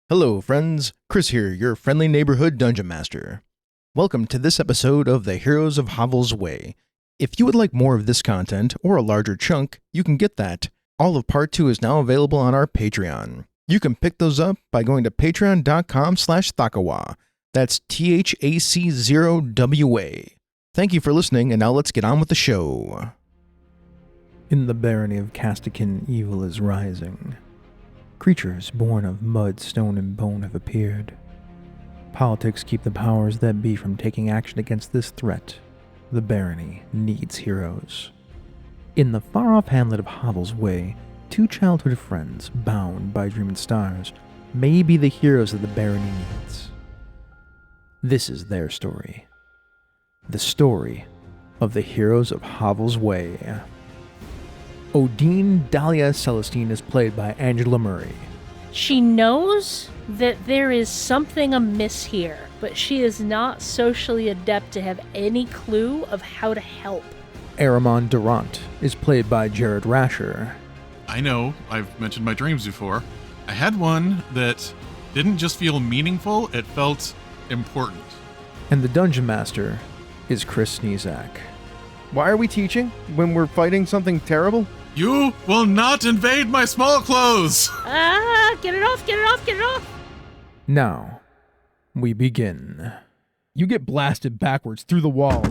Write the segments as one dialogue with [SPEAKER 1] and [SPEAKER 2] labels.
[SPEAKER 1] Hello, friends. Chris here, your friendly neighborhood dungeon master. Welcome to this episode of the Heroes of Hovel's Way. If you would like more of this content, or a larger chunk, you can get that. All of Part 2 is now available on our Patreon. You can pick those up by going to patreon.com/Thakawa. That's THAC0WA. Thank you for listening, and now let's get on with the show. In the Barony of Kastakin, evil is rising. Creatures born of mud, stone, and bone have appeared. Politics keep the powers that be from taking action against this threat. The barony needs heroes. In the far-off hamlet of Hovel's Way, two childhood friends, bound by dreaming stars, may be the heroes that the barony needs. This is their story. The story of the Heroes of Hovel's Way. Odine Dahlia Celestine is played by Angela Murray.
[SPEAKER 2] She knows that there is something amiss here, but she is not socially adept to have any clue of how to help.
[SPEAKER 1] Eremon Durant is played by Jared Rasher.
[SPEAKER 3] I know, I've mentioned my dreams before. I had one that didn't just feel meaningful, it felt important.
[SPEAKER 1] And the Dungeon Master is Chris Sneezak. Why are we teaching when we're fighting something terrible?
[SPEAKER 3] You will not invade my small clothes!
[SPEAKER 2] Get it off, get it off, get it off!
[SPEAKER 1] Now, we begin. You get blasted backwards through the wall.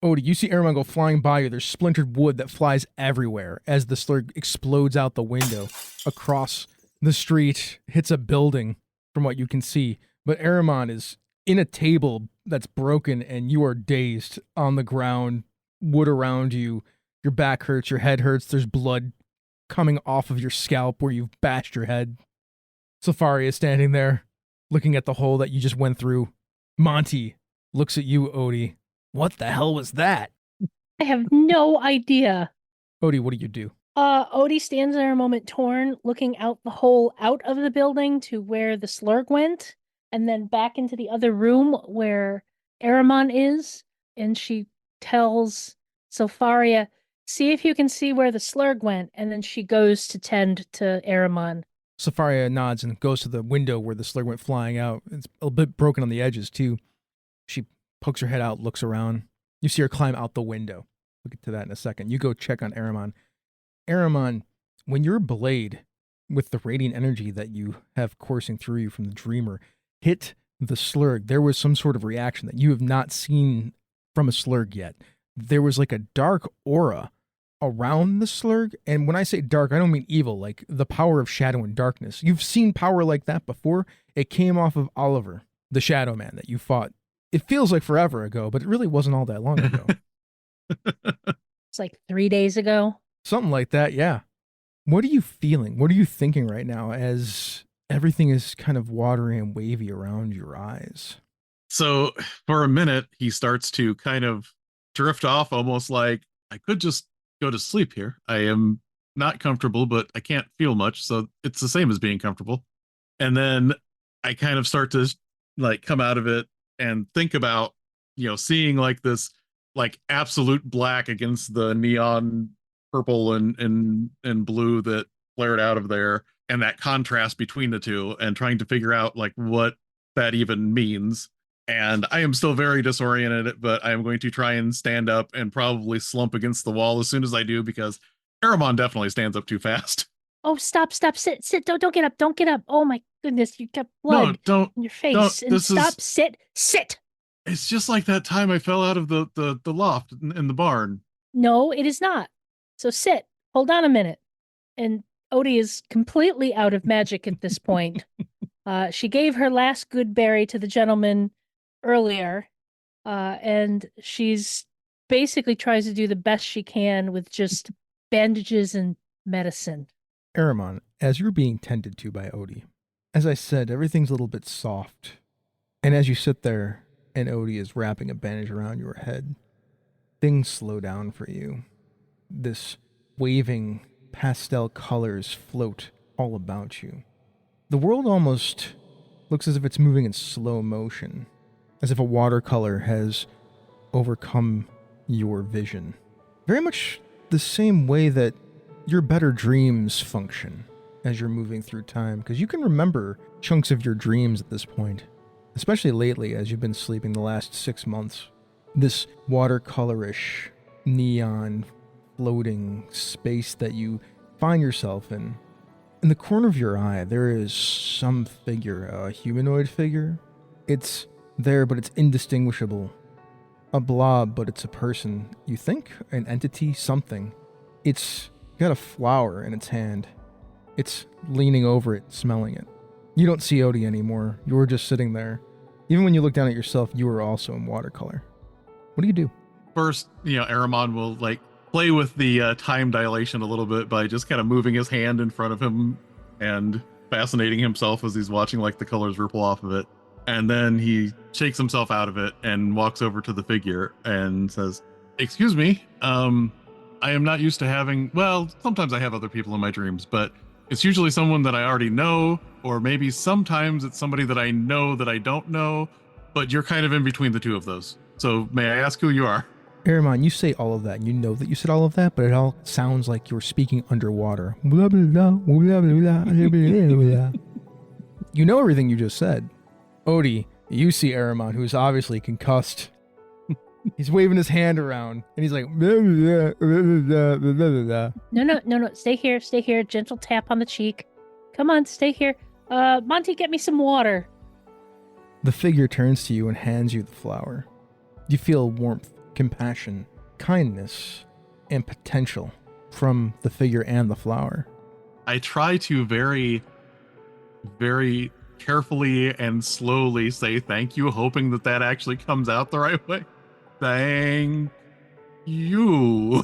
[SPEAKER 1] Odie, you see Eremon go flying by you. There's splintered wood that flies everywhere as the slurg explodes out the window, across the street, hits a building from what you can see. But Eremon is in a table that's broken and you are dazed on the ground, wood around you. Your back hurts, your head hurts, there's blood coming off of your scalp where you've bashed your head. Safari is standing there, looking at the hole that you just went through. Monty looks at you, Odie. What the hell was that?
[SPEAKER 2] I have no idea.
[SPEAKER 1] Odie, what do you do?
[SPEAKER 2] Odie stands there a moment torn, looking out the hole out of the building to where the slurg went, and then back into the other room where Eremon is, and she tells Sofaria, see if you can see where the slurg went, and then she goes to tend to Eremon.
[SPEAKER 1] Safaria nods and goes to the window where the slurg went flying out. It's a bit broken on the edges, too. She pokes her head out, looks around. You see her climb out the window. We'll get to that in a second. You go check on Eremon. Eremon, when your blade, with the radiant energy that you have coursing through you from the Dreamer, hit the slurg, there was some sort of reaction that you have not seen from a slurg yet. There was like a dark aura around the slurg, and when I say dark, I don't mean evil, like the power of shadow and darkness. You've seen power like that before. It came off of Oliver, the Shadow Man that you fought. It feels like forever ago, but it really wasn't all that long ago.
[SPEAKER 2] It's like 3 days ago.
[SPEAKER 1] Something like that, yeah. What are you feeling? What are you thinking right now as everything is kind of watery and wavy around your eyes?
[SPEAKER 3] So, for a minute, he starts to kind of drift off, almost like, I could just go to sleep here. I am not comfortable, but I can't feel much, so it's the same as being comfortable. And then I kind of start to like come out of it and think about, seeing like this like absolute black against the neon purple and blue that flared out of there, and that contrast between the two, and trying to figure out like what that even means. And I am still very disoriented, but I am going to try and stand up and probably slump against the wall as soon as I do, because Eremon definitely stands up too fast.
[SPEAKER 2] Oh, stop, sit, don't get up, don't get up. Oh my goodness, you got blood
[SPEAKER 3] don't
[SPEAKER 2] in your face. And stop, sit.
[SPEAKER 3] It's just like that time I fell out of the loft in the barn.
[SPEAKER 2] No, it is not. So sit, hold on a minute. And Odie is completely out of magic at this point. She gave her last good berry to the gentleman earlier, and she's basically tries to do the best she can with just bandages and medicine.
[SPEAKER 1] Eremon, as you're being tended to by Odie, as I said, everything's a little bit soft. And as you sit there and Odie is wrapping a bandage around your head, things slow down for you. This waving pastel colors float all about you. The world almost looks as if it's moving in slow motion, as if a watercolor has overcome your vision. Very much the same way that your better dreams function. as you're moving through time, because you can remember chunks of your dreams at this point, especially lately as you've been sleeping the last 6 months. This watercolorish, neon, floating space that you find yourself in. In the corner of your eye, there is some figure, a humanoid figure. It's there, but it's indistinguishable. A blob, but it's a person. You think? An entity? Something. It's got a flower in its hand. It's leaning over it, smelling it. You don't see Odie anymore. You were just sitting there. Even when you look down at yourself, you were also in watercolor. What do you do?
[SPEAKER 3] First, Eremon will play with the time dilation a little bit by just kind of moving his hand in front of him and fascinating himself as he's watching the colors ripple off of it. And then he shakes himself out of it and walks over to the figure and says, "Excuse me, I am not used to having, well, sometimes I have other people in my dreams, but it's usually someone that I already know, or maybe sometimes it's somebody that I know that I don't know, but you're kind of in between the two of those. So may I ask who you are?"
[SPEAKER 1] Eremon, you say all of that, and you know that you said all of that, but it all sounds like you're speaking underwater. Blah, blah, blah, blah, blah, blah, blah, blah. You know everything you just said. Odie, you see Eremon, who's obviously concussed. He's waving his hand around, and he's like, blah, blah, blah, blah, blah, blah.
[SPEAKER 2] No. Stay here. Gentle tap on the cheek. Come on, stay here. Monty, get me some water.
[SPEAKER 1] The figure turns to you and hands you the flower. You feel warmth, compassion, kindness, and potential from the figure and the flower.
[SPEAKER 3] I try to very, very carefully and slowly say thank you, hoping that actually comes out the right way. Thank you.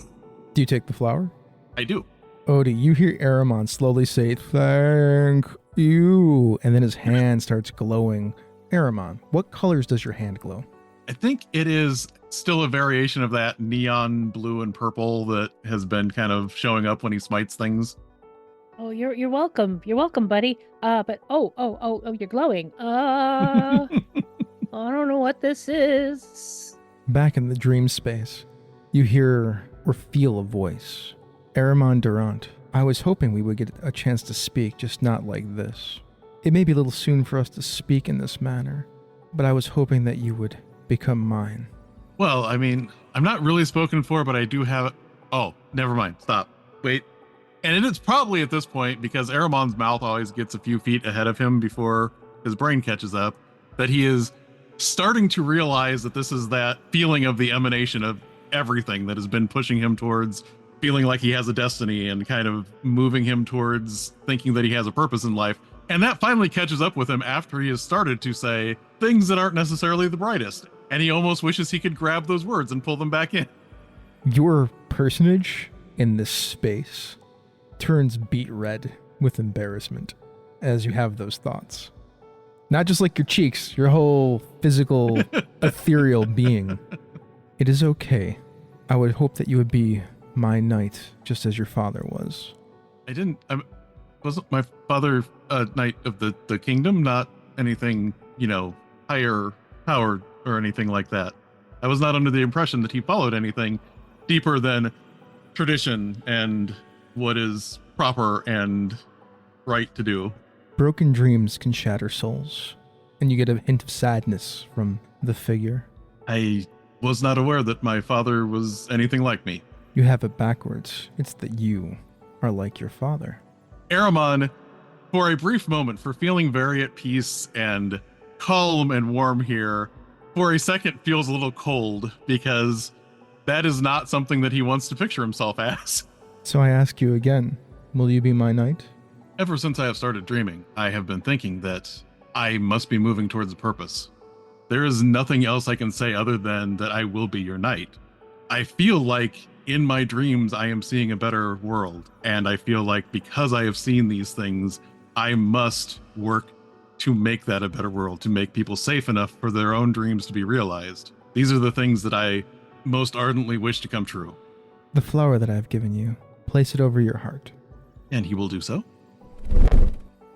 [SPEAKER 1] Do you take the flower?
[SPEAKER 3] I do.
[SPEAKER 1] Odie, you hear Eremon slowly say, "Thank you," and then his hand starts glowing. Eremon, what colors does your hand glow?
[SPEAKER 3] I think it is still a variation of that neon blue and purple that has been kind of showing up when he smites things.
[SPEAKER 2] Oh, you're welcome. You're welcome, buddy. But you're glowing. I don't know what this is.
[SPEAKER 1] Back in the dream space, you hear or feel a voice. Eremon Durant, I was hoping we would get a chance to speak, just not like this. It may be a little soon for us to speak in this manner, but I was hoping that you would become mine.
[SPEAKER 3] Well, I mean, I'm not really spoken for, but I do have... Oh, never mind. Stop. Wait. And it is probably at this point, because Eremon's mouth always gets a few feet ahead of him before his brain catches up, that he is starting to realize that this is that feeling of the emanation of everything that has been pushing him towards feeling like he has a destiny and kind of moving him towards thinking that he has a purpose in life. And that finally catches up with him after he has started to say things that aren't necessarily the brightest. And he almost wishes he could grab those words and pull them back in.
[SPEAKER 1] Your personage in this space turns beet red with embarrassment as you have those thoughts. Not just like your cheeks, your whole physical, ethereal being. It is okay. I would hope that you would be my knight, just as your father was.
[SPEAKER 3] Wasn't my father a knight of the kingdom? Not anything, higher powered or anything like that. I was not under the impression that he followed anything deeper than tradition and what is proper and right to do.
[SPEAKER 1] Broken dreams can shatter souls, and you get a hint of sadness from the figure.
[SPEAKER 3] I was not aware that my father was anything like me.
[SPEAKER 1] You have it backwards. It's that you are like your father.
[SPEAKER 3] Eremon, for a brief moment, for feeling very at peace and calm and warm here, for a second feels a little cold, because that is not something that he wants to picture himself as.
[SPEAKER 1] So I ask you again, will you be my knight?
[SPEAKER 3] Ever since I have started dreaming, I have been thinking that I must be moving towards a purpose. There is nothing else I can say other than that I will be your knight. I feel like in my dreams, I am seeing a better world. And I feel like because I have seen these things, I must work to make that a better world, to make people safe enough for their own dreams to be realized. These are the things that I most ardently wish to come true.
[SPEAKER 1] The flower that I have given you, place it over your heart.
[SPEAKER 3] And he will do so.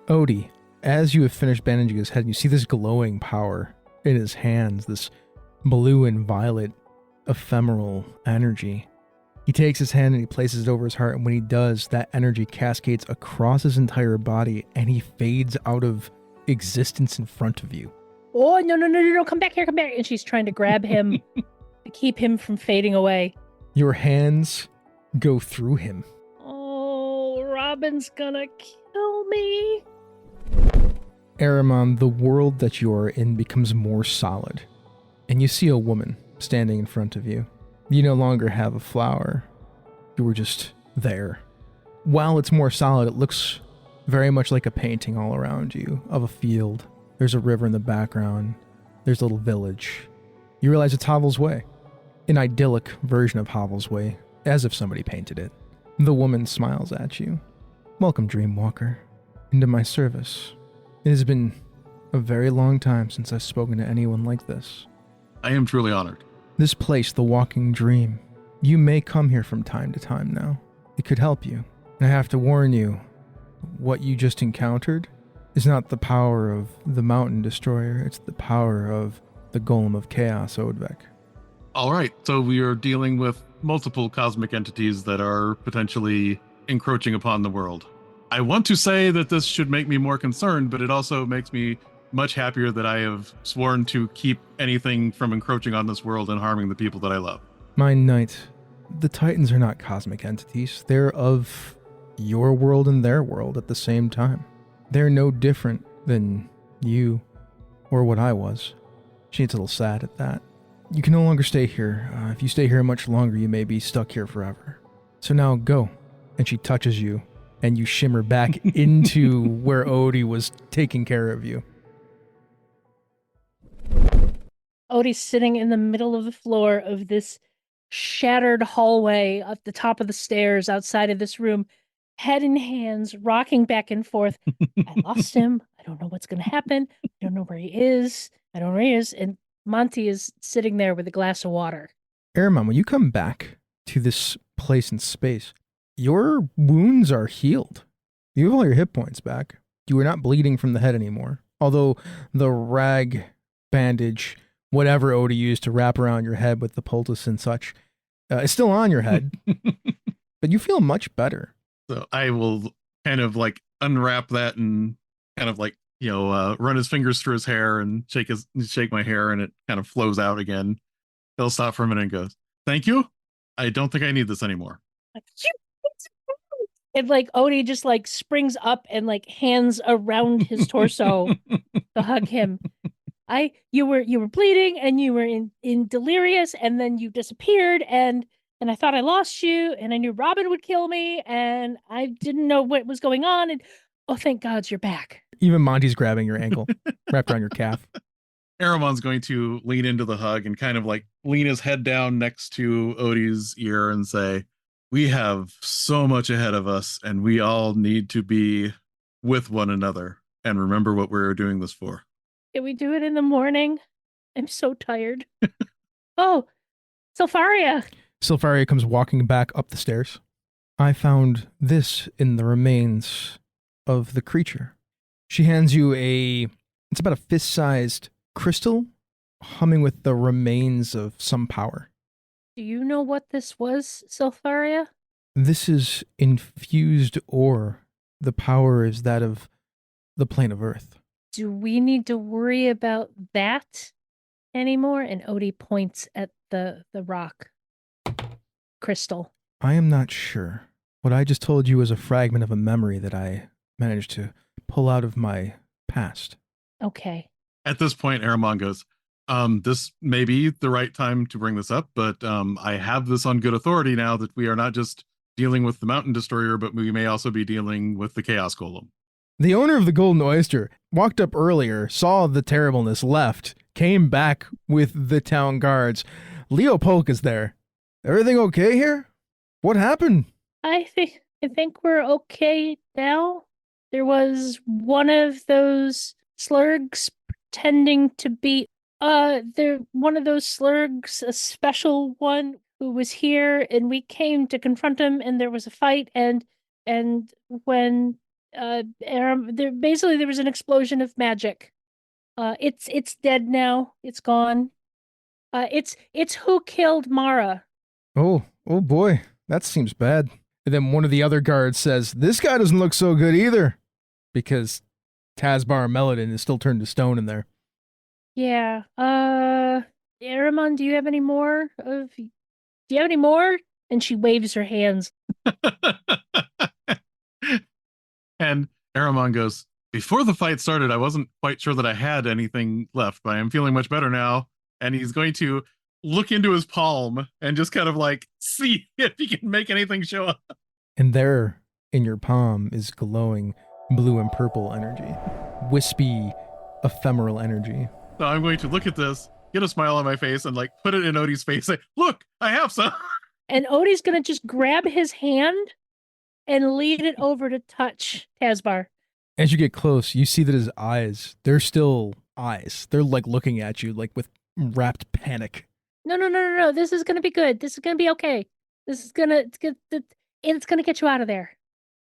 [SPEAKER 1] Odie, as you have finished bandaging his head, you see this glowing power in his hands, this blue and violet ephemeral energy. He takes his hand and he places it over his heart, and when he does, that energy cascades across his entire body, and he fades out of existence in front of you.
[SPEAKER 2] Oh, no, come back here, come back. And she's trying to grab him to keep him from fading away.
[SPEAKER 1] Your hands go through him.
[SPEAKER 2] Oh, Robin's gonna kill me.
[SPEAKER 1] Eremon, the world that you are in becomes more solid, and you see a woman standing in front of you. You no longer have a flower. You were just there. While it's more solid, it looks very much like a painting all around you of a field. There's a river in the background. There's a little village. You realize it's Hovel's Way, an idyllic version of Hovel's Way, as if somebody painted it. The woman smiles at you. Welcome, Dreamwalker, into my service. It has been a very long time since I've spoken to anyone like this.
[SPEAKER 3] I am truly honored.
[SPEAKER 1] This place, the Walking Dream, you may come here from time to time now. It could help you. And I have to warn you, what you just encountered is not the power of the Mountain Destroyer, it's the power of the Golem of Chaos, Odvek.
[SPEAKER 3] All right, so we are dealing with multiple cosmic entities that are potentially encroaching upon the world. I want to say that this should make me more concerned, but it also makes me much happier that I have sworn to keep anything from encroaching on this world and harming the people that I love.
[SPEAKER 1] My knight, the Titans are not cosmic entities. They're of your world and their world at the same time. They're no different than you or what I was. She gets a little sad at that. You can no longer stay here. If you stay here much longer, you may be stuck here forever. So now go. And she touches you, and you shimmer back into where Odie was taking care of you.
[SPEAKER 2] Odie's sitting in the middle of the floor of this shattered hallway at the top of the stairs outside of this room, head in hands, rocking back and forth. I lost him. I don't know what's going to happen. I don't know where he is. I don't know where he is. And Monty is sitting there with a glass of water.
[SPEAKER 1] Eremon, when you come back to this place in space, your wounds are healed. You have all your hit points back. You are not bleeding from the head anymore. Although the rag, bandage, whatever Odie used to wrap around your head with the poultice and such, is still on your head. But you feel much better.
[SPEAKER 3] So I will kind of like unwrap that and kind of like, run his fingers through his hair and shake my hair, and it kind of flows out again. He'll stop for a minute and goes, "Thank you. I don't think I need this anymore."
[SPEAKER 2] And like Odie just like springs up and like hands around his torso to hug him. You were bleeding and you were in delirious, and then you disappeared, and I thought I lost you, and I knew Robin would kill me, and I didn't know what was going on, and oh, thank God you're back.
[SPEAKER 1] Even Monty's grabbing your ankle, wrapped around your calf.
[SPEAKER 3] Eramon's going to lean into the hug and kind of like lean his head down next to Odie's ear and say, "We have so much ahead of us, and we all need to be with one another and remember what we're doing this for."
[SPEAKER 2] Can we do it in the morning? I'm so tired. Oh, Sylpharia.
[SPEAKER 1] Sylpharia comes walking back up the stairs. I found this in the remains of the creature. She hands you it's about a fist-sized crystal humming with the remains of some power.
[SPEAKER 2] Do you know what this was, Sylpharia?
[SPEAKER 1] This is infused ore. The power is that of the plane of Earth.
[SPEAKER 2] Do we need to worry about that anymore? And Odie points at the rock crystal.
[SPEAKER 1] I am not sure. What I just told you is a fragment of a memory that I managed to pull out of my past.
[SPEAKER 2] Okay.
[SPEAKER 3] At this point, Eremon goes, "This may be the right time to bring this up, but I have this on good authority now that we are not just dealing with the Mountain Destroyer, but we may also be dealing with the Chaos Golem."
[SPEAKER 1] The owner of the Golden Oyster walked up earlier, saw the terribleness, left, came back with the town guards. Leo Polk is there. Everything okay here? What happened?
[SPEAKER 2] I think we're okay now. There was one of those slurgs pretending to be one of those slurgs, a special one who was here, and we came to confront him, and there was a fight, and when there was an explosion of magic. It's dead now. It's gone. It's who killed Mara.
[SPEAKER 1] Oh boy. That seems bad. And then one of the other guards says, this guy doesn't look so good either. Because Tazbar Meladin is still turned to stone in there.
[SPEAKER 2] Yeah. Eremon, do you have any more of... Do you have any more? And she waves her hands.
[SPEAKER 3] And Eremon goes, before the fight started, I wasn't quite sure that I had anything left, but I am feeling much better now. And he's going to look into his palm and just kind of like see if he can make anything show up.
[SPEAKER 1] And there in your palm is glowing blue and purple energy. Wispy, ephemeral energy.
[SPEAKER 3] So I'm going to look at this, get a smile on my face, and like put it in Odie's face. Say, look, I have some.
[SPEAKER 2] And Odie's going to just grab his hand and lead it over to touch Tazbar.
[SPEAKER 1] As you get close, you see that his eyes, they're still eyes. They're like looking at you like with rapt panic.
[SPEAKER 2] No. This is going to be good. This is going to be okay. This is going to, it's going to get you out of there.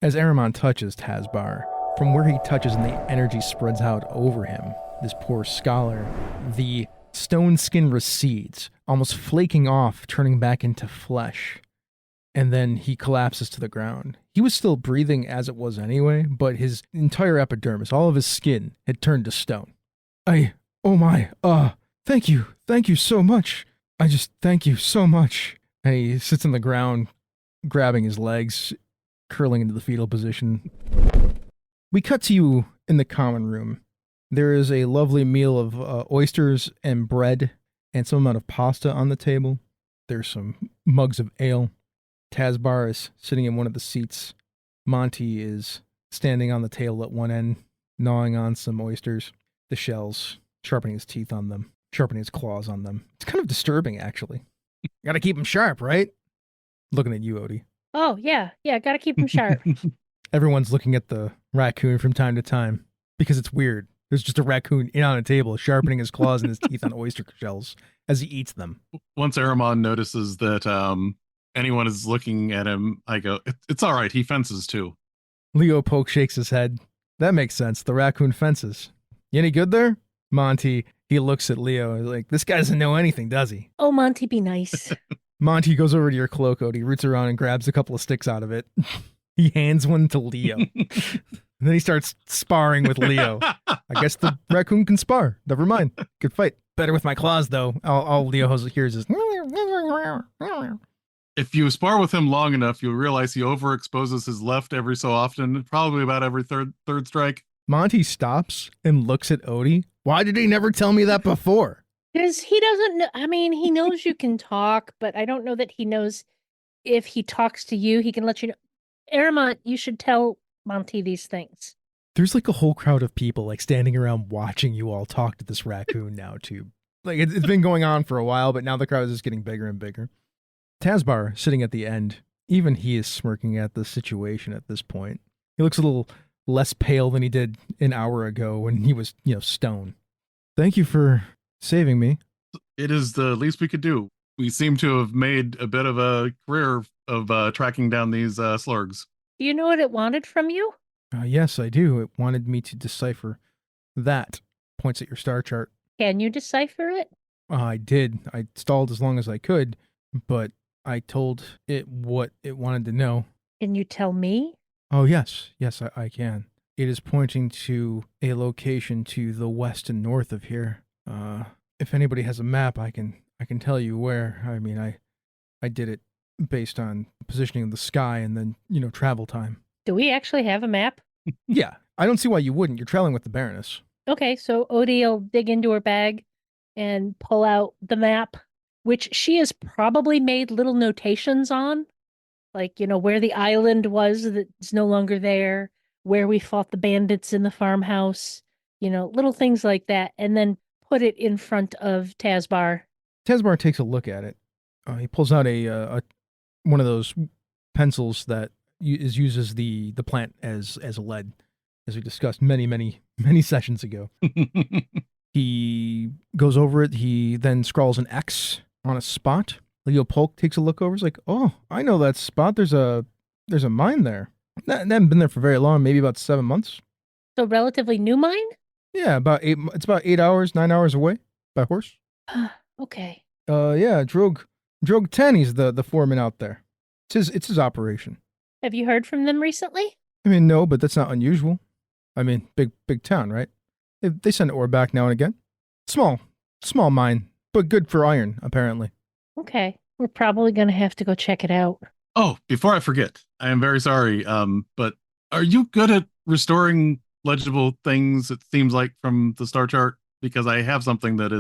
[SPEAKER 1] As Eremon touches Tazbar, from where he touches and the energy spreads out over him, this poor scholar, the stone skin recedes, almost flaking off, turning back into flesh. And then he collapses to the ground. He was still breathing as it was anyway, but his entire epidermis, all of his skin, had turned to stone. Thank you so much. Thank you so much. And he sits on the ground, grabbing his legs, curling into the fetal position. We cut to you in the common room. There is a lovely meal of oysters and bread and some amount of pasta on the table. There's some mugs of ale. Tazbar is sitting in one of the seats. Monty is standing on the table at one end, gnawing on some oysters, the shells, sharpening his teeth on them, sharpening his claws on them. It's kind of disturbing, actually. Gotta keep him sharp, right? Looking at you, Odie.
[SPEAKER 2] Oh, yeah, gotta keep him sharp.
[SPEAKER 1] Everyone's looking at the raccoon from time to time because it's weird. There's just a raccoon in on a table, sharpening his claws and his teeth on oyster shells as he eats them.
[SPEAKER 3] Once Eremon notices that anyone is looking at him, I go, it's all right. He fences too.
[SPEAKER 1] Leo Polk shakes his head. That makes sense. The raccoon fences. You any good there? Monty, he looks at Leo like, this guy doesn't know anything, does he?
[SPEAKER 2] Oh, Monty, be nice.
[SPEAKER 1] Monty goes over to your cloak, Odie, roots around and grabs a couple of sticks out of it. He hands one to Leo. And then he starts sparring with Leo. I guess the raccoon can spar. Never mind. Good fight. Better with my claws, though. All Leo hears is...
[SPEAKER 3] If you spar with him long enough, you'll realize he overexposes his left every so often, probably about every third strike.
[SPEAKER 1] Monty stops and looks at Odie. Why did he never tell me that before?
[SPEAKER 2] Because he doesn't know. I mean, he knows you can talk, but I don't know that he knows if he talks to you, he can let you know. Eremon, you should tell Monty these things.
[SPEAKER 1] There's like a whole crowd of people like standing around watching you all talk to this raccoon now, too. Like it's been going on for a while, but now the crowd is just getting bigger and bigger. Tazbar, sitting at the end, even he is smirking at the situation at this point. He looks a little less pale than he did an hour ago when he was, stone. Thank you for saving me.
[SPEAKER 3] It is the least we could do. We seem to have made a bit of a career of tracking down these slurgs.
[SPEAKER 2] Do you know what it wanted from you?
[SPEAKER 1] Yes, I do. It wanted me to decipher that. Points at your star chart.
[SPEAKER 2] Can you decipher it?
[SPEAKER 1] I did. I stalled as long as I could, but I told it what it wanted to know.
[SPEAKER 2] Can you tell me?
[SPEAKER 1] Oh, yes. Yes, I can. It is pointing to a location to the west and north of here. If anybody has a map, I can tell you where. I mean, I did it based on positioning of the sky and then, travel time.
[SPEAKER 2] Do we actually have a map?
[SPEAKER 1] Yeah. I don't see why you wouldn't. You're traveling with the Baroness.
[SPEAKER 2] Okay, so Odie will dig into her bag and pull out the map, which she has probably made little notations on. Like, where the island was that's no longer there, where we fought the bandits in the farmhouse, little things like that, and then put it in front of Tazbar.
[SPEAKER 1] Tazbar takes a look at it. He pulls out a one of those pencils that is uses the plant as a lead, as we discussed many sessions ago. He goes over it. He then scrawls an X on a spot. Leo Polk takes a look over. He's like, "Oh, I know that spot. There's a mine there. That hasn't been there for very long. Maybe about 7 months.
[SPEAKER 2] So relatively new mine?
[SPEAKER 1] Yeah, about 8. It's about 8 hours, 9 hours away by horse.
[SPEAKER 2] Okay.
[SPEAKER 1] Yeah, Drog 10. He's the foreman out there. It's his operation.
[SPEAKER 2] Have you heard from them recently?
[SPEAKER 1] I mean, no, but that's not unusual. I mean, big town, right? They send ore back now and again. Small mine, but good for iron, apparently.
[SPEAKER 2] Okay. We're probably going to have to go check it out.
[SPEAKER 3] Oh, before I forget, I am very sorry. But are you good at restoring legible things? It seems like from the star chart, because I have something that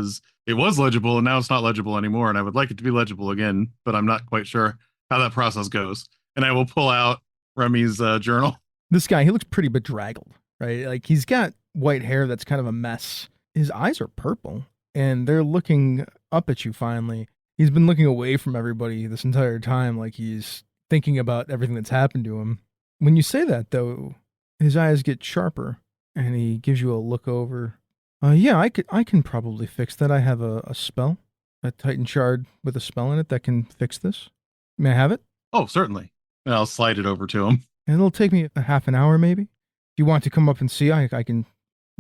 [SPEAKER 3] it was legible and now it's not legible anymore, and I would like it to be legible again, but I'm not quite sure how that process goes. And I will pull out Remy's journal.
[SPEAKER 1] This guy, he looks pretty bedraggled, right? Like he's got white hair that's kind of a mess. His eyes are purple, and they're looking up at you finally. He's been looking away from everybody this entire time, like he's thinking about everything that's happened to him. When you say that, though, his eyes get sharper, and he gives you a look over. Yeah, I can probably fix that. I have a spell, a Titan shard with a spell in it that can fix this. May I have it?
[SPEAKER 3] Oh, certainly. And I'll slide it over to him.
[SPEAKER 1] And it'll take me a half an hour, maybe. If you want to come up and see, I can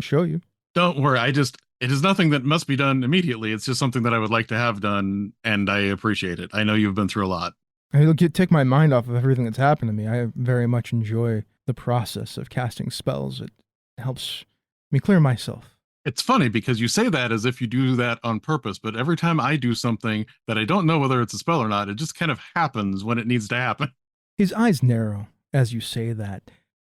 [SPEAKER 1] show you.
[SPEAKER 3] Don't worry. It is nothing that must be done immediately. It's just something that I would like to have done, and I appreciate it. I know you've been through a lot.
[SPEAKER 1] It'll take my mind off of everything that's happened to me. I very much enjoy the process of casting spells. It helps me clear myself.
[SPEAKER 3] It's funny because you say that as if you do that on purpose, but every time I do something that I don't know whether it's a spell or not, it just kind of happens when it needs to happen.
[SPEAKER 1] His eyes narrow as you say that.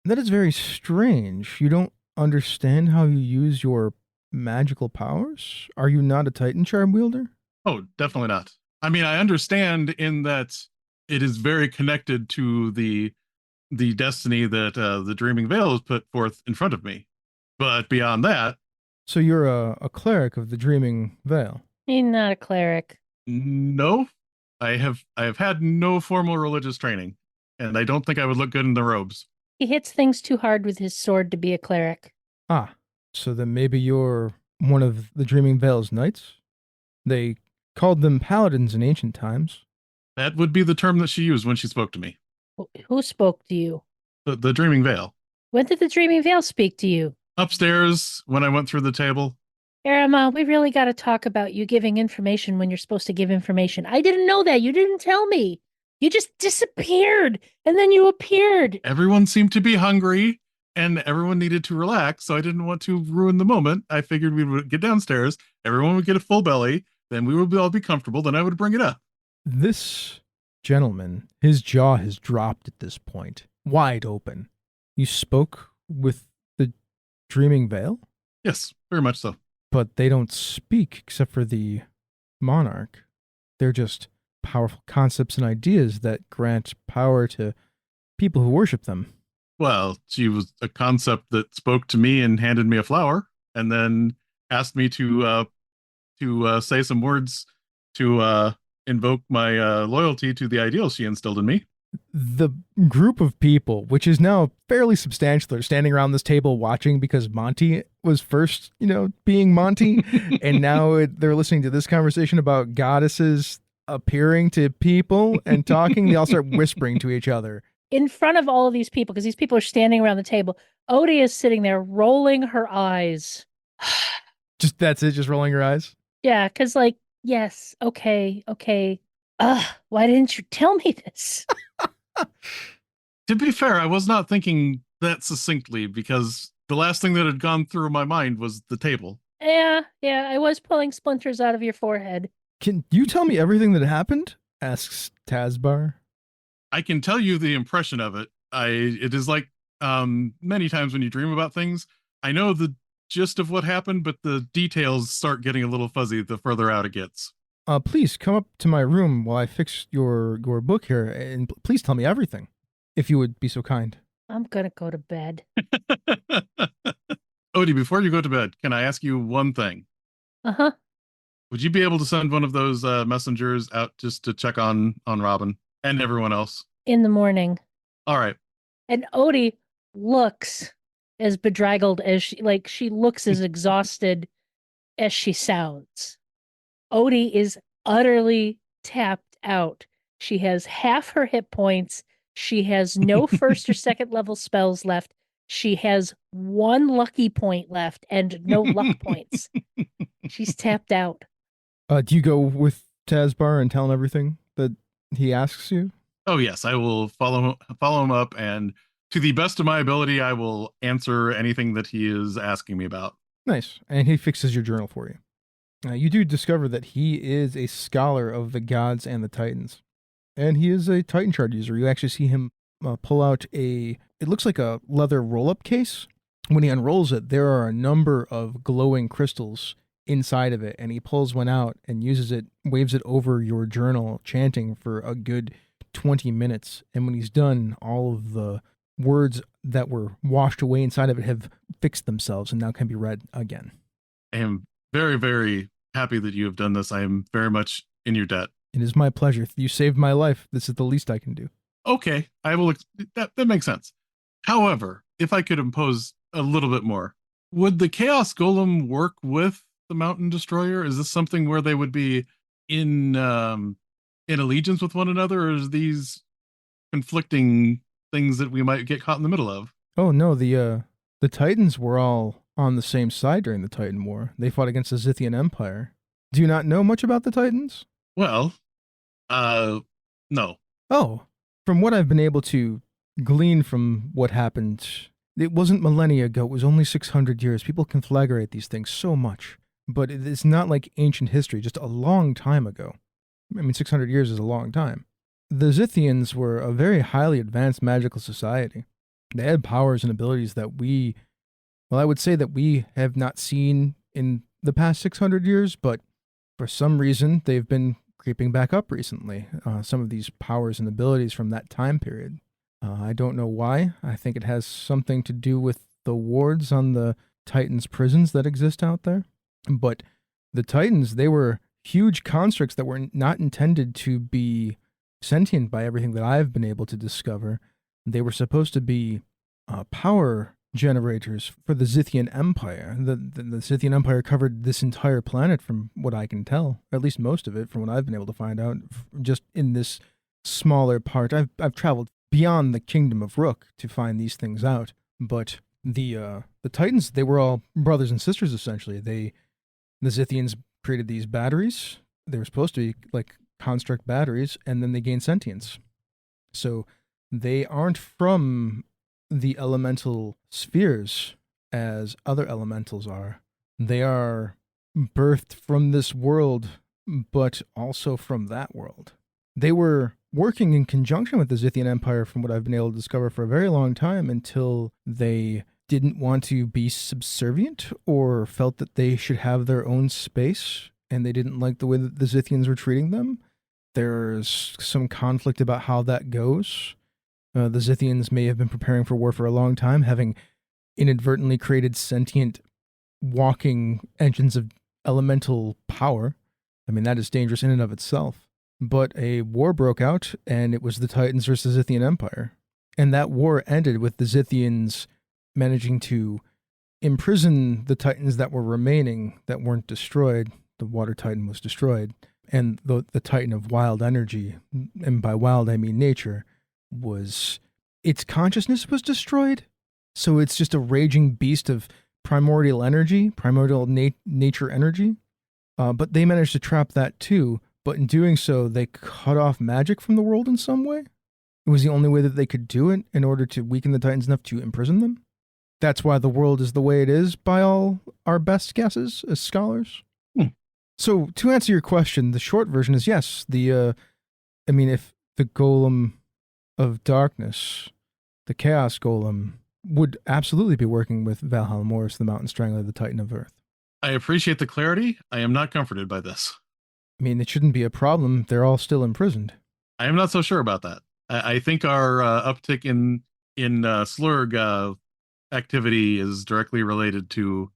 [SPEAKER 1] That is very strange. You don't understand how you use your magical powers? Are you not a Titan charm wielder?
[SPEAKER 3] Oh, definitely not. I mean, I understand in that it is very connected to the destiny that the Dreaming Veil has put forth in front of me. But beyond that,
[SPEAKER 1] so you're a cleric of the Dreaming Veil?
[SPEAKER 2] He's not a cleric.
[SPEAKER 3] No, I have had no formal religious training, and I don't think I would look good in the robes.
[SPEAKER 2] He hits things too hard with his sword to be a cleric.
[SPEAKER 1] Ah, so then maybe you're one of the Dreaming Veil's knights? They called them paladins in ancient times.
[SPEAKER 3] That would be the term that she used when she spoke to me.
[SPEAKER 2] Who spoke to you?
[SPEAKER 3] The Dreaming Veil.
[SPEAKER 2] When did the Dreaming Veil speak to you?
[SPEAKER 3] Upstairs, when I went through the table.
[SPEAKER 2] Eremon, we really got to talk about you giving information when you're supposed to give information. I didn't know that. You didn't tell me. You just disappeared, and then you appeared.
[SPEAKER 3] Everyone seemed to be hungry, and everyone needed to relax, so I didn't want to ruin the moment. I figured we would get downstairs, everyone would get a full belly, then we would all be comfortable, then I would bring it up.
[SPEAKER 1] This gentleman, his jaw has dropped at this point, wide open. You spoke with the Dreaming Veil?
[SPEAKER 3] Yes, very much so.
[SPEAKER 1] But they don't speak except for the monarch. They're just powerful concepts and ideas that grant power to people who worship them.
[SPEAKER 3] Well, she was a concept that spoke to me and handed me a flower, and then asked me to say some words to invoke my loyalty to the ideals she instilled in me.
[SPEAKER 1] The group of people, which is now fairly substantial, are standing around this table watching because Monty was first, being Monty, and now they're listening to this conversation about goddesses appearing to people and talking. They all start whispering to each other.
[SPEAKER 2] In front of all of these people, because these people are standing around the table, Odie is sitting there rolling her eyes.
[SPEAKER 1] That's it, just rolling her eyes?
[SPEAKER 2] Yeah, because yes, okay. Why didn't you tell me this?
[SPEAKER 3] To be fair, I was not thinking that succinctly because the last thing that had gone through my mind was the table.
[SPEAKER 2] Yeah, I was pulling splinters out of your forehead.
[SPEAKER 1] Can you tell me everything that happened? Asks Tazbar.
[SPEAKER 3] I can tell you the impression of it. It is like many times when you dream about things, I know the gist of what happened, but the details start getting a little fuzzy the further out it gets.
[SPEAKER 1] Please come up to my room while I fix your book here, and please tell me everything, if you would be so kind.
[SPEAKER 2] I'm gonna go to bed.
[SPEAKER 3] Odie, before you go to bed, can I ask you one thing?
[SPEAKER 2] Uh-huh.
[SPEAKER 3] Would you be able to send one of those messengers out just to check on Robin and everyone else?
[SPEAKER 2] In the morning.
[SPEAKER 3] All right.
[SPEAKER 2] And Odie looks as bedraggled as she looks as exhausted as she sounds. Odie is utterly tapped out. She has half her hit points. She has no first or second level spells left. She has one lucky point left and no luck points. She's tapped out.
[SPEAKER 1] Do you go with Tazbar and tell him everything that he asks you?
[SPEAKER 3] Oh yes, I will follow him up, and to the best of my ability, I will answer anything that he is asking me about.
[SPEAKER 1] Nice. And he fixes your journal for you. You do discover that he is a scholar of the gods and the titans. And he is a Titan Shard user. You actually see him pull out it looks like a leather roll-up case. When he unrolls it, there are a number of glowing crystals inside of it, and he pulls one out and uses it, waves it over your journal, chanting for a good 20 minutes. And when he's done, all of the words that were washed away inside of it have fixed themselves and now can be read again.
[SPEAKER 3] I am very, very happy that you have done this. I am very much in your debt.
[SPEAKER 1] It is my pleasure. You saved my life. This is the least I can do.
[SPEAKER 3] Okay, I will. That makes sense. However, if I could impose a little bit more, would the Chaos Golem work with the Mountain Destroyer? Is this something where they would be in allegiance with one another, or is these conflicting things that we might get caught in the middle of?
[SPEAKER 1] Oh no, the Titans were all on the same side during the Titan War. They fought against the Zithian Empire. Do you not know much about the Titans?
[SPEAKER 3] Well, no.
[SPEAKER 1] Oh, from what I've been able to glean from what happened, it wasn't millennia ago. It was only 600 years. People conflagrate these things so much, but it's not like ancient history, just a long time ago. I mean, 600 years is a long time. The Zithians were a very highly advanced magical society. They had powers and abilities that I would say that we have not seen in the past 600 years, but for some reason, they've been creeping back up recently. Some of these powers and abilities from that time period. I don't know why. I think it has something to do with the wards on the Titans' prisons that exist out there. But the Titans, they were huge constructs that were not intended to be sentient by everything that I've been able to discover. They were supposed to be power generators for the Zithian Empire. The Zithian Empire covered this entire planet from what I can tell, or at least most of it from what I've been able to find out just in this smaller part. I've traveled beyond the kingdom of Rook to find these things out, but the Titans, they were all brothers and sisters essentially. The Zithians created these batteries. They were supposed to be like construct batteries, and then they gained sentience. So they aren't from the elemental spheres as other elementals are. They are birthed from this world, but also from that world. They were working in conjunction with the Zithian Empire, from what I've been able to discover, for a very long time, until they didn't want to be subservient or felt that they should have their own space, and they didn't like the way that the Zithians were treating them. There's some conflict about how that goes. The Zithians may have been preparing for war for a long time, having inadvertently created sentient walking engines of elemental power. I mean, that is dangerous in and of itself. But a war broke out, and it was the Titans versus the Zithian Empire. And that war ended with the Zithians managing to imprison the Titans that were remaining, that weren't destroyed. The Water Titan was destroyed. And the Titan of wild energy, and by wild I mean nature, its consciousness was destroyed. So it's just a raging beast of primordial energy, primordial nature energy. But they managed to trap that too. But in doing so, they cut off magic from the world in some way. It was the only way that they could do it in order to weaken the Titans enough to imprison them. That's why the world is the way it is, by all our best guesses as scholars. So to answer your question, the short version is yes. If the Golem of Darkness, the Chaos Golem, would absolutely be working with Valhalmorris the Mountain Strangler, the Titan of Earth.
[SPEAKER 3] I appreciate the clarity. I am not comforted by this.
[SPEAKER 1] I mean, it shouldn't be a problem. They're all still imprisoned.
[SPEAKER 3] I am not so sure about that. I think our uptick in Slurg activity is directly related to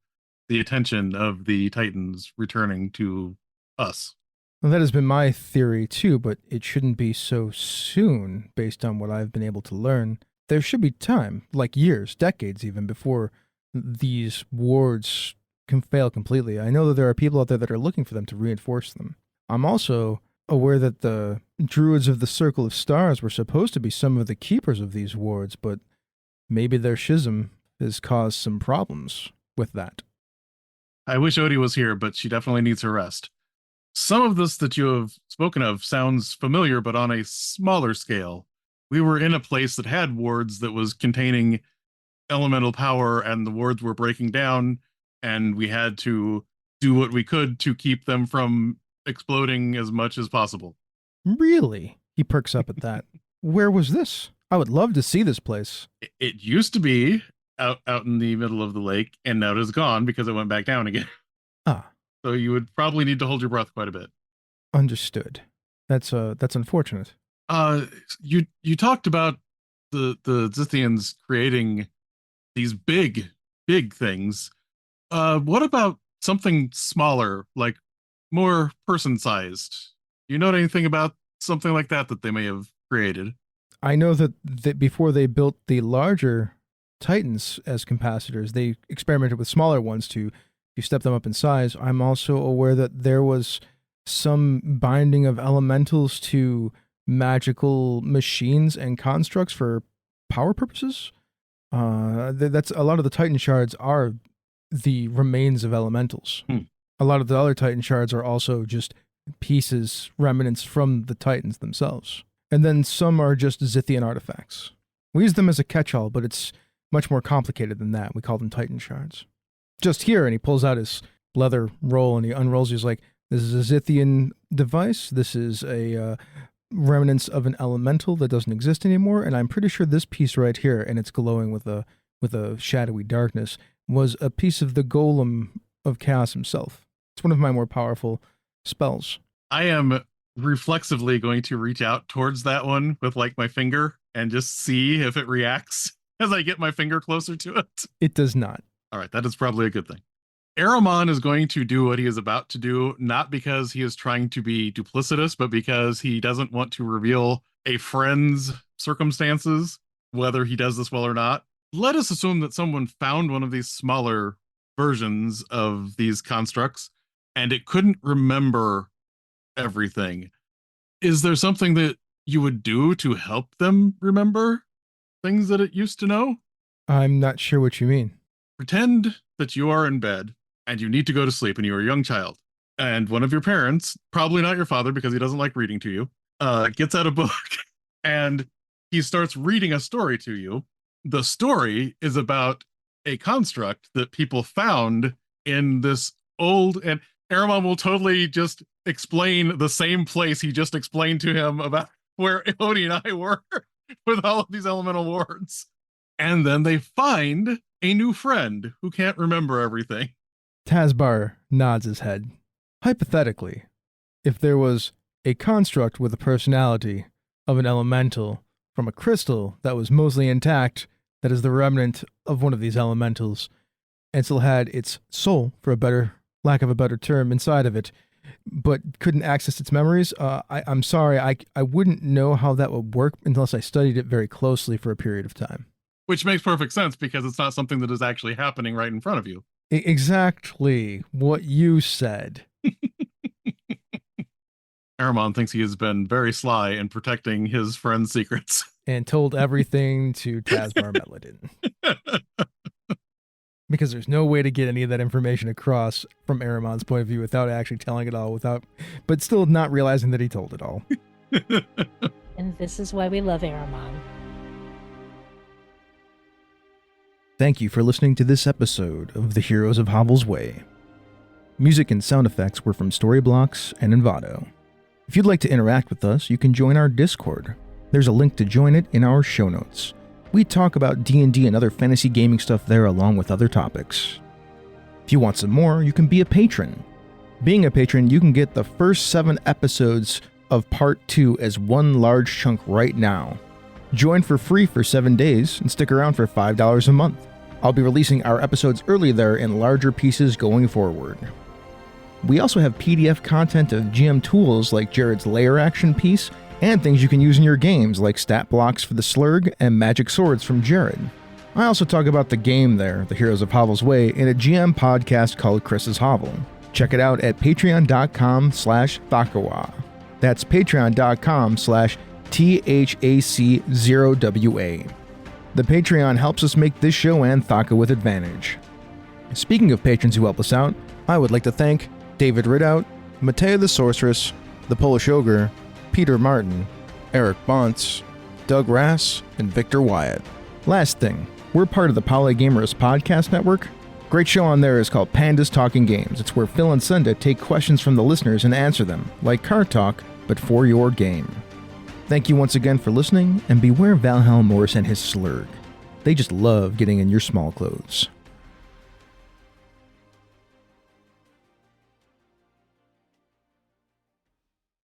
[SPEAKER 3] the attention of the Titans returning to us.
[SPEAKER 1] Well, that has been my theory too, but it shouldn't be so soon based on what I've been able to learn. There should be time, like years, decades even, before these wards can fail completely. I know that there are people out there that are looking for them to reinforce them. I'm also aware that the Druids of the Circle of Stars were supposed to be some of the keepers of these wards, but maybe their schism has caused some problems with that.
[SPEAKER 3] I wish Odie was here, but she definitely needs her rest. Some of this that you have spoken of sounds familiar, but on a smaller scale. We were in a place that had wards that was containing elemental power, and the wards were breaking down, and we had to do what we could to keep them from exploding as much as possible.
[SPEAKER 1] Really? He perks up at that. Where was this? I would love to see this place.
[SPEAKER 3] It used to be out in the middle of the lake, and now it is gone because it went back down again.
[SPEAKER 1] Ah.
[SPEAKER 3] So you would probably need to hold your breath quite a bit.
[SPEAKER 1] Understood. That's unfortunate.
[SPEAKER 3] You talked about the Zithians creating these big things. What about something smaller, like more person-sized? You know anything about something like that they may have created?
[SPEAKER 1] I know that before they built the larger Titans as capacitors, they experimented with smaller ones to step them up in size. I'm also aware that there was some binding of elementals to magical machines and constructs for power purposes. That's a lot of the Titan shards are the remains of elementals. A lot of the other Titan shards are also just pieces, remnants from the Titans themselves. And then some are just Zithian artifacts. We use them as a catch-all, but it's much more complicated than that. We call them Titan shards. Just here, and he pulls out his leather roll and he unrolls. He's like, this is a Zithian device. This is a remnants of an elemental that doesn't exist anymore. And I'm pretty sure this piece right here, and it's glowing with a shadowy darkness, was a piece of the golem of chaos himself. It's one of my more powerful spells.
[SPEAKER 3] I am reflexively going to reach out towards that one with like my finger and just see if it reacts as I get my finger closer to it.
[SPEAKER 1] It does not.
[SPEAKER 3] All right, that is probably a good thing. Eremon is going to do what he is about to do, not because he is trying to be duplicitous, but because he doesn't want to reveal a friend's circumstances, whether he does this well or not. Let us assume that someone found one of these smaller versions of these constructs and it couldn't remember everything. Is there something that you would do to help them remember things that it used to know?
[SPEAKER 1] I'm not sure what you mean.
[SPEAKER 3] Pretend that you are in bed and you need to go to sleep and you're a young child. And one of your parents, probably not your father because he doesn't like reading to you, gets out a book and he starts reading a story to you. The story is about a construct that people found in this old, and Eremon will totally just explain the same place he just explained to him about where Odie and I were with all of these elemental wards. And then they find a new friend who can't remember everything.
[SPEAKER 1] Tazbar nods his head. Hypothetically, if there was a construct with the personality of an elemental from a crystal that was mostly intact, that is the remnant of one of these elementals, and still had its soul, for lack of a better term, inside of it, but couldn't access its memories, I'm sorry, I wouldn't know how that would work unless I studied it very closely for a period of time.
[SPEAKER 3] Which makes perfect sense because it's not something that is actually happening right in front of you.
[SPEAKER 1] Exactly what you said.
[SPEAKER 3] Eremon thinks he has been very sly in protecting his friend's secrets.
[SPEAKER 1] And told everything to Tazbar Meladin. Because there's no way to get any of that information across from Eremon's point of view without actually telling it all, but still not realizing that he told it all.
[SPEAKER 2] And this is why we love Eremon.
[SPEAKER 1] Thank you for listening to this episode of The Heroes of Hovel's Way. Music and sound effects were from Storyblocks and Envato. If you'd like to interact with us, you can join our Discord. There's a link to join it in our show notes. We talk about D&D and other fantasy gaming stuff there along with other topics. If you want some more, you can be a patron. Being a patron, you can get the first 7 episodes of Part 2 as one large chunk right now. Join for free for 7 days and stick around for $5 a month. I'll be releasing our episodes early there in larger pieces going forward. We also have PDF content of GM tools like Jared's layer action piece and things you can use in your games like stat blocks for the Slurg and magic swords from Jared. I also talk about the game there, The Heroes of Hovel's Way, in a GM podcast called Chris's Hovel. Check it out at patreon.com/Thakawa. That's patreon.com/THAC0WA. The Patreon helps us make this show and Thaka with advantage. Speaking of patrons who help us out, I would like to thank David Ridout, Matea the Sorceress, the Polish Ogre, Peter Martin, Eric Bontz, Doug Rass, and Victor Wyatt. Last thing, we're part of the Polygamers Podcast Network. Great show on there is called Pandas Talking Games. It's where Phil and Sunda take questions from the listeners and answer them, like Card Talk, but for your game. Thank you once again for listening, and beware Valhalmorris and his slurg. They just love getting in your small clothes.